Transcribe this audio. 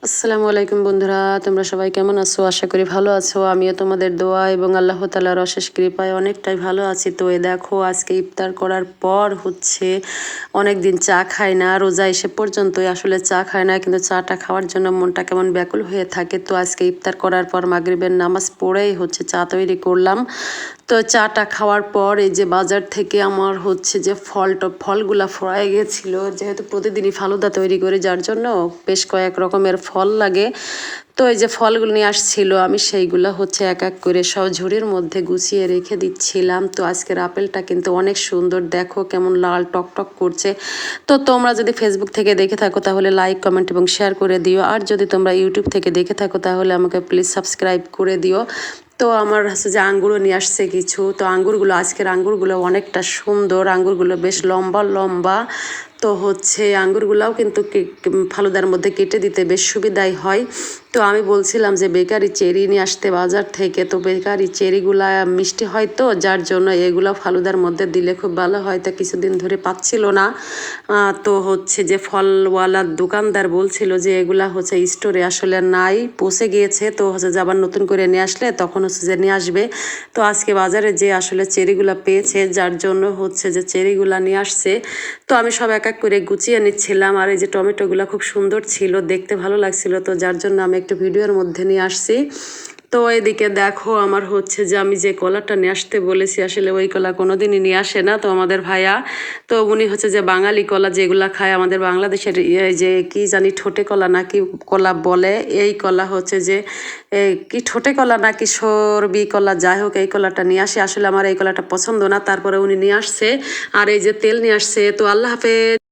আসসালামু আলাইকুম বন্ধুরা, তোমরা সবাই কেমন আছো? আশা করি ভালো আছো। আমিও তোমাদের দোয়া এবং আল্লাহ তাআলার অশেষ কৃপায় অনেকটাই ভালো আছি। তো এই দেখো, আজকে ইফতার করার পর অনেক দিন চা খাই না, রোজা এসে পর্যন্তই আসলে চা খাই না, কিন্তু চাটা খাওয়ার জন্য মনটা কেমন ব্যাকুল হয়ে থাকে। তো আজকে ইফতার করার পর মাগরিবের নামাজ পড়েই চা তৈরি করলাম। তো চাটা খাওয়ার পর এই যে বাজার থেকে আমার ফলগুলা ফুরায় গেছিলো, যেহেতু প্রতিদিনই ফালুদা তৈরি করি, যার জন্য বেশ কয়েক রকমের ফল লাগে। তো এই যে ফলগুলো নিয়ে আসছিল, আমি সেইগুলো এক এক করে সব ঝুড়ির মধ্যে গুছিয়ে রেখে দিচ্ছিলাম। তো আজকের আপেলটা কিন্তু অনেক সুন্দর, দেখো কেমন লাল টকটক করছে। তো তোমরা যদি ফেসবুক থেকে দেখে থাকো তাহলে লাইক, কমেন্ট এবং শেয়ার করে দিও। আর যদি তোমরা ইউটিউব থেকে দেখে থাকো তাহলে আমাকে প্লিজ সাবস্ক্রাইব করে দিও। তো আমার যে আঙ্গুরও নিয়ে আসছে কিছু। তো আজকের আঙ্গুরগুলো অনেকটা সুন্দর, আঙ্গুরগুলো বেশ লম্বা লম্বা। তো আঙ্গুরগুলাও কিন্তু ফালুদার মধ্যে কেটে দিতে বেশ সুবিধাই হয়। তো আমি বলছিলাম যে বেকারি চেরি নিয়ে আসতে বাজার থেকে। তো বেকারি চেরিগুলা মিষ্টি হয়, তো যার জন্য এগুলো ফালুদার মধ্যে দিলে খুব ভালো হয়। তা কিছুদিন ধরে পাচ্ছিল না। তো যে ফলওয়ালার দোকানদার বলছিল যে এগুলা স্টোরে আসলে নাই, পচে গিয়েছে। তো যে আবার নতুন করে নিয়ে আসলে তখন যে নিয়ে আসবে। তো আজকে বাজারে যে আসলে চেরিগুলা পেয়েছে, যার জন্য যে চেরিগুলা নিয়ে আসছে। তো আমি সব এক এক করে গুছিয়ে নিচ্ছিলাম। আর এই যে টমেটোগুলা খুব সুন্দর ছিল, দেখতে ভালো লাগছিল, তো যার জন্য আমি একটু ভিডিওর মধ্যে নিয়ে আসছি। তো এদিকে দেখো, আমার যে আমি যে কলাটা নিয়ে আসতে বলেছি, আসলে ওই কলা কোনোদিনই নিয়ে আসে না। তো আমাদের ভাইয়া, তো উনি যে বাঙালি কলা যেগুলা খায়, আমাদের বাংলাদেশের যে কি জানি ঠোঁটে কলা নাকি কলা বলে, এই কলা যে কি ঠোঁটে কলা নাকি সরবি কলা, যাই হোক এই কলাটা নিয়ে আসে। আসলে আমার এই কলাটা পছন্দ না, তারপরে উনি নিয়ে আসছে। আর এই যে তেল নিয়ে আসছে। তো আল্লাহ হাফেজ।